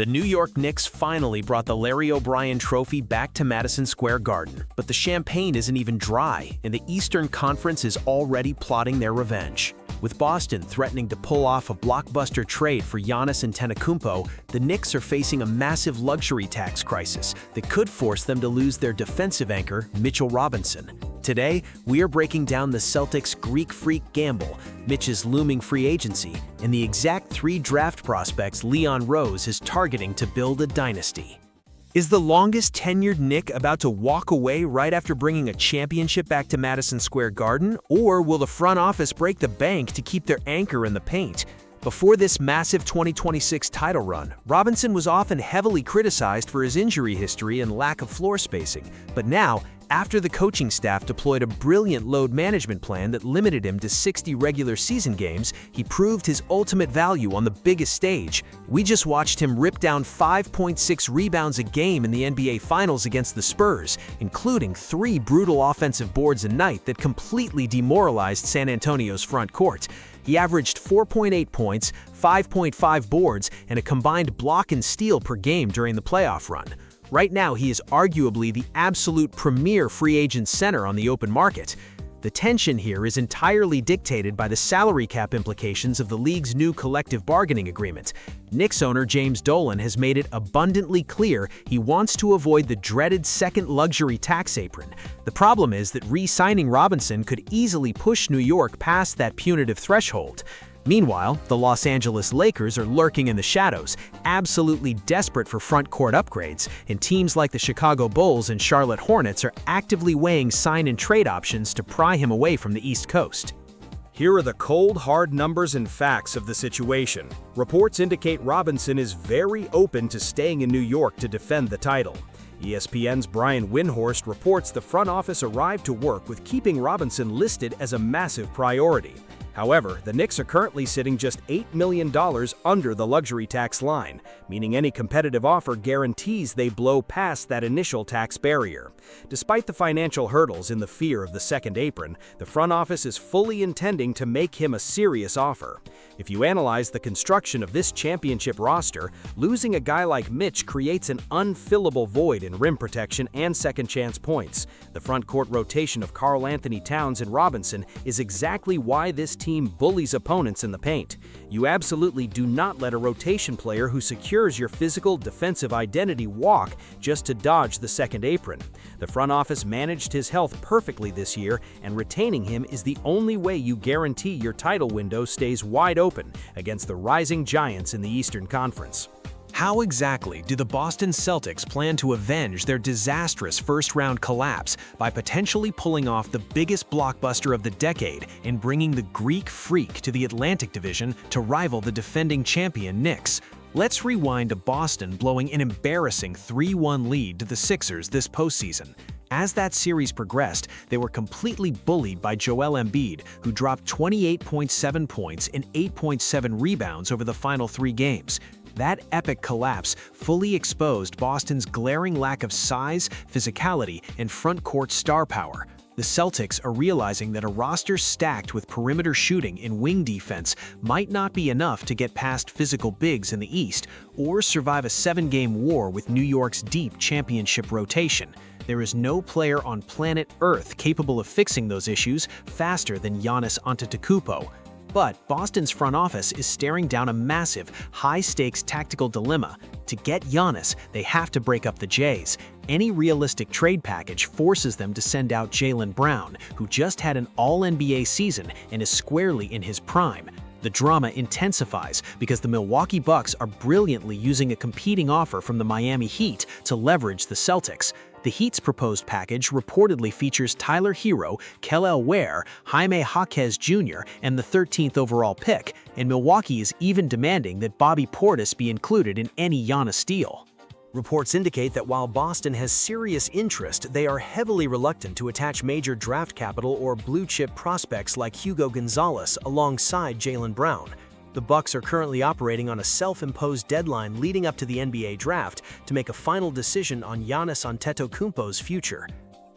The New York Knicks finally brought the Larry O'Brien Trophy back to Madison Square Garden, but the champagne isn't even dry, and the Eastern Conference is already plotting their revenge. With Boston threatening to pull off a blockbuster trade for Giannis Antetokounmpo, the Knicks are facing a massive luxury tax crisis that could force them to lose their defensive anchor, Mitchell Robinson. Today, we are breaking down the Celtics' Greek freak gamble, Mitch's looming free agency, and the exact 3 draft prospects Leon Rose is targeting to build a dynasty. Is the longest-tenured Knick about to walk away right after bringing a championship back to Madison Square Garden, or will the front office break the bank to keep their anchor in the paint? Before this massive 2026 title run, Robinson was often heavily criticized for his injury history and lack of floor spacing, but now, after the coaching staff deployed a brilliant load management plan that limited him to 60 regular season games, he proved his ultimate value on the biggest stage. We just watched him rip down 5.6 rebounds a game in the NBA Finals against the Spurs, including 3 brutal offensive boards a night that completely demoralized San Antonio's front court. He averaged 4.8 points, 5.5 boards, and a combined block and steal per game during the playoff run. Right now, he is arguably the absolute premier free agent center on the open market. The tension here is entirely dictated by the salary cap implications of the league's new collective bargaining agreement. Knicks owner James Dolan has made it abundantly clear he wants to avoid the dreaded second luxury tax apron. The problem is that re-signing Robinson could easily push New York past that punitive threshold. Meanwhile, the Los Angeles Lakers are lurking in the shadows, absolutely desperate for front court upgrades, and teams like the Chicago Bulls and Charlotte Hornets are actively weighing sign and trade options to pry him away from the East Coast. Here are the cold, hard numbers and facts of the situation. Reports indicate Robinson is very open to staying in New York to defend the title. ESPN's Brian Windhorst reports the front office arrived to work with keeping Robinson listed as a massive priority. However, the Knicks are currently sitting just $8 million under the luxury tax line, meaning any competitive offer guarantees they blow past that initial tax barrier. Despite the financial hurdles and the fear of the second apron, the front office is fully intending to make him a serious offer. If you analyze the construction of this championship roster, losing a guy like Mitch creates an unfillable void in rim protection and second chance points. The front court rotation of Karl Anthony Towns and Robinson is exactly why this team bullies opponents in the paint. You absolutely do not let a rotation player who secures your physical defensive identity walk just to dodge the second apron. The front office managed his health perfectly this year, and retaining him is the only way you guarantee your title window stays wide open against the rising giants in the Eastern Conference. How exactly do the Boston Celtics plan to avenge their disastrous first-round collapse by potentially pulling off the biggest blockbuster of the decade and bringing the Greek freak to the Atlantic Division to rival the defending champion Knicks? Let's rewind to Boston blowing an embarrassing 3-1 lead to the Sixers this postseason. As that series progressed, they were completely bullied by Joel Embiid, who dropped 28.7 points and 8.7 rebounds over the final 3 games. That epic collapse fully exposed Boston's glaring lack of size, physicality, and front-court star power. The Celtics are realizing that a roster stacked with perimeter shooting and wing defense might not be enough to get past physical bigs in the East or survive a 7-game war with New York's deep championship rotation. There is no player on planet Earth capable of fixing those issues faster than Giannis Antetokounmpo. But Boston's front office is staring down a massive, high-stakes tactical dilemma. To get Giannis, they have to break up the Jays. Any realistic trade package forces them to send out Jaylen Brown, who just had an All-NBA season and is squarely in his prime. The drama intensifies because the Milwaukee Bucks are brilliantly using a competing offer from the Miami Heat to leverage the Celtics. The Heat's proposed package reportedly features Tyler Hero, Kel'el Ware, Jaime Jaquez Jr., and the 13th overall pick, and Milwaukee is even demanding that Bobby Portis be included in any Giannis deal. Reports indicate that while Boston has serious interest, they are heavily reluctant to attach major draft capital or blue-chip prospects like Hugo Gonzalez alongside Jaylen Brown. The Bucks are currently operating on a self-imposed deadline leading up to the NBA draft to make a final decision on Giannis Antetokounmpo's future.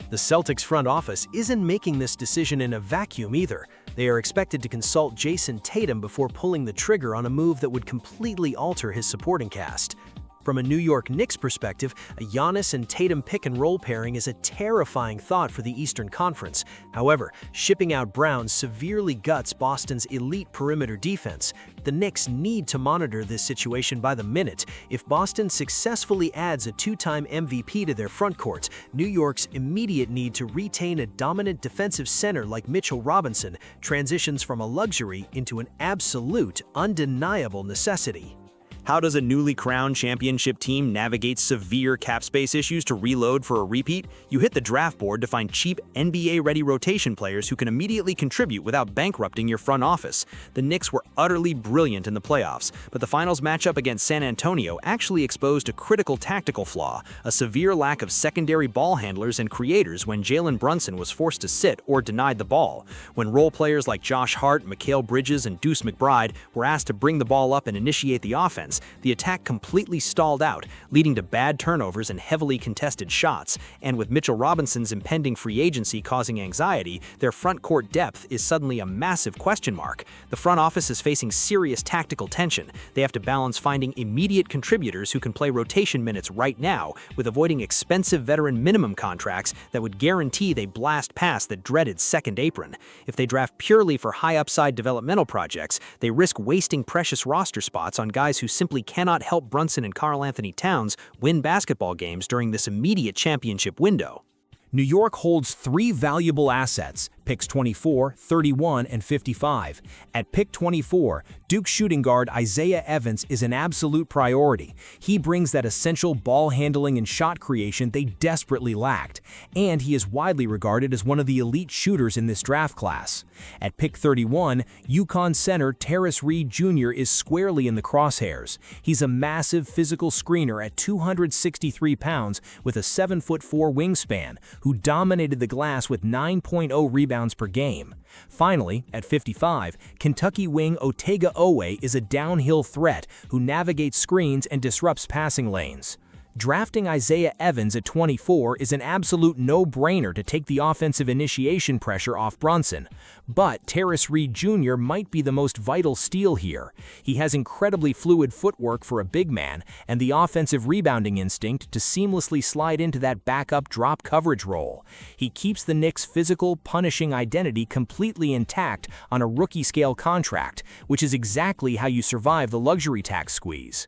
The Celtics front office isn't making this decision in a vacuum either. They are expected to consult Jason Tatum before pulling the trigger on a move that would completely alter his supporting cast. From a New York Knicks perspective, a Giannis and Tatum pick-and-roll pairing is a terrifying thought for the Eastern Conference. However, shipping out Brown severely guts Boston's elite perimeter defense. The Knicks need to monitor this situation by the minute. If Boston successfully adds a two-time MVP to their frontcourt, New York's immediate need to retain a dominant defensive center like Mitchell Robinson transitions from a luxury into an absolute, undeniable necessity. How does a newly crowned championship team navigate severe cap space issues to reload for a repeat? You hit the draft board to find cheap NBA-ready rotation players who can immediately contribute without bankrupting your front office. The Knicks were utterly brilliant in the playoffs, but the finals matchup against San Antonio actually exposed a critical tactical flaw, a severe lack of secondary ball handlers and creators when Jalen Brunson was forced to sit or denied the ball. When role players like Josh Hart, Mikal Bridges, and Deuce McBride were asked to bring the ball up and initiate the offense, the attack completely stalled out, leading to bad turnovers and heavily contested shots. And with Mitchell Robinson's impending free agency causing anxiety, their front court depth is suddenly a massive question mark. The front office is facing serious tactical tension. They have to balance finding immediate contributors who can play rotation minutes right now with avoiding expensive veteran minimum contracts that would guarantee they blast past the dreaded second apron. If they draft purely for high-upside developmental projects, they risk wasting precious roster spots on guys who simply cannot help Brunson and Karl-Anthony Towns win basketball games during this immediate championship window. New York holds 3 valuable assets, picks 24, 31, and 55. At pick 24, Duke shooting guard Isaiah Evans is an absolute priority. He brings that essential ball handling and shot creation they desperately lacked, and he is widely regarded as one of the elite shooters in this draft class. At pick 31, UConn center Tarris Jr. is squarely in the crosshairs. He's a massive physical screener at 263 pounds with a 7'4" wingspan, who dominated the glass with 9.0 rebounds per game. Finally, at 55, Kentucky wing Otega Owe is a downhill threat who navigates screens and disrupts passing lanes. Drafting Isaiah Evans at 24 is an absolute no-brainer to take the offensive initiation pressure off Brunson. But Tarris Jr. might be the most vital steal here. He has incredibly fluid footwork for a big man and the offensive rebounding instinct to seamlessly slide into that backup drop coverage role. He keeps the Knicks' physical, punishing identity completely intact on a rookie-scale contract, which is exactly how you survive the luxury tax squeeze.